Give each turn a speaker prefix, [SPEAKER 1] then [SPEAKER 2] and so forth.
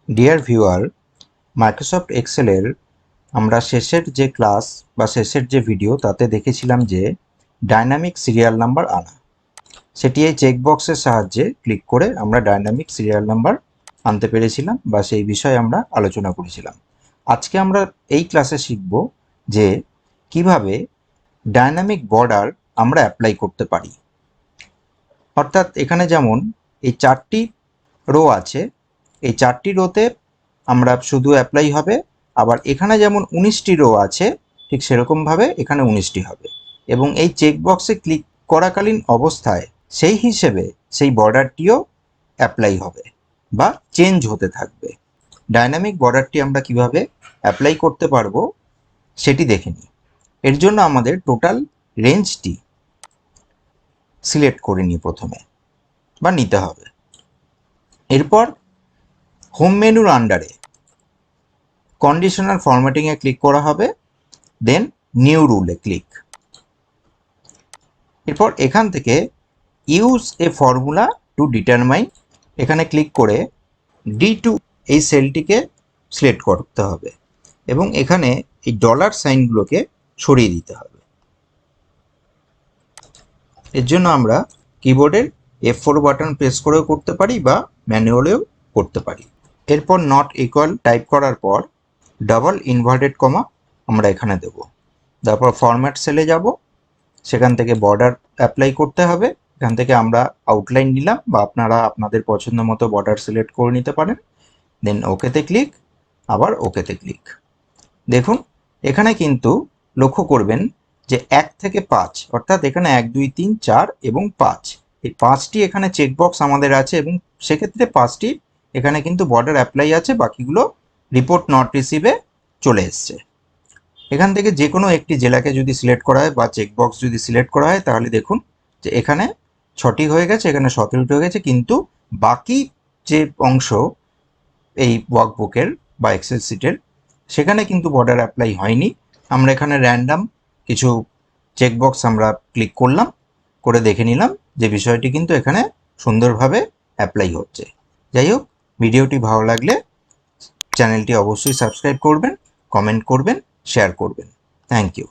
[SPEAKER 1] Dear viewer, Microsoft এক্সেলের আমরা শেষের যে ক্লাস বা শেষের যে ভিডিও তাতে দেখেছিলাম যে ডাইনামিক সিরিয়াল নাম্বার আনা। সেটি এই চেকবক্সের সাহায্যে ক্লিক করে আমরা ডাইনামিক সিরিয়াল নাম্বার আনতে পেরেছিলাম বা সেই বিষয়ে আমরা আলোচনা করেছিলাম। আজকে আমরা এই ক্লাসে শিখব যে কিভাবে ডাইনামিক বর্ডার আমরা অ্যাপ্লাই করতে পারি। অর্থাৎ এখানে যেমন এই 4টি রো আছে, এই 4টি রোতে আমরা শুধু অ্যাপ্লাই হবে, আবার এখানে যেমন 19টি রো আছে ঠিক সেরকমভাবে এখানে 19টি হবে, এবং এই চেকবক্সে ক্লিক করাকালীন অবস্থায় সেই হিসেবে সেই বর্ডারটিও অ্যাপ্লাই হবে বা চেঞ্জ হতে থাকবে। ডাইনামিক বর্ডারটি আমরা কিভাবে অ্যাপ্লাই করতে পারবো সেটি দেখে নিই। এর জন্য আমাদের টোটাল রেঞ্জটি সিলেক্ট করে নিই প্রথমে বা নিতে হবে। এরপর হোম মেনুর আন্ডারে কন্ডিশনাল ফরম্যাটিংয়ে ক্লিক করা হবে, দেন নিউ রুলে ক্লিক। এরপর এখান থেকে use a formula to determine এখানে ক্লিক করে D2 এই সেলটিকে সিলেক্ট করতে হবে এবং এখানে এই ডলার সাইনগুলোকে সরিয়ে দিতে হবে। এর জন্য আমরা কিবোর্ডের F4 বাটন প্রেস করেও করতে পারি বা ম্যানুয়ালেও করতে পারি। এরপর নট ইকুয়াল টাইপ করার পর ডাবল ইনভার্টেড কমা আমরা এখানে দেব। তারপর ফরম্যাট সেলে যাব, সেখান থেকে বর্ডার অ্যাপ্লাই করতে হবে। এখান থেকে আমরা আউটলাইন নিলাম বা আপনারা আপনাদের পছন্দ মতো বর্ডার সিলেক্ট করে নিতে পারেন। দেন ওকেতে ক্লিক, আবার ওকেতে ক্লিক। দেখুন এখানে কিন্তু লক্ষ্য করবেন যে 1 থেকে 5 অর্থাৎ এখানে 1 2 3 4 এবং 5 এই 5টি এখানে চেকবক্স আমাদের আছে এবং সেক্ষেত্রে 5টি এখানে কিন্তু বর্ডার অ্যাপ্লাই আছে, বাকিগুলো রিপোর্ট নট রিসিভে চলে এসছে। এখান থেকে যে কোনো একটি জেলাকে যদি সিলেক্ট করা হয় বা চেকবক্স যদি সিলেক্ট করা হয় তাহলে দেখুন যে এখানে 6টি হয়ে গেছে, এখানে 17টি হয়ে গেছে, কিন্তু বাকি যে অংশ এই ওয়ার্কবুকের বা এক্সেল শিটের সেখানে কিন্তু বর্ডার অ্যাপ্লাই হয়নি। আমরা এখানে র্যান্ডাম কিছু চেকবক্স আমরা ক্লিক করলাম, করে দেখে নিলাম যে বিষয়টি কিন্তু এখানে সুন্দরভাবে অ্যাপ্লাই হচ্ছে। যাই হোক, ভিডিওটি ভালো লাগলে চ্যানেলটি অবশ্যই সাবস্ক্রাইব করবেন, কমেন্ট করবেন, শেয়ার করবেন। Thank you.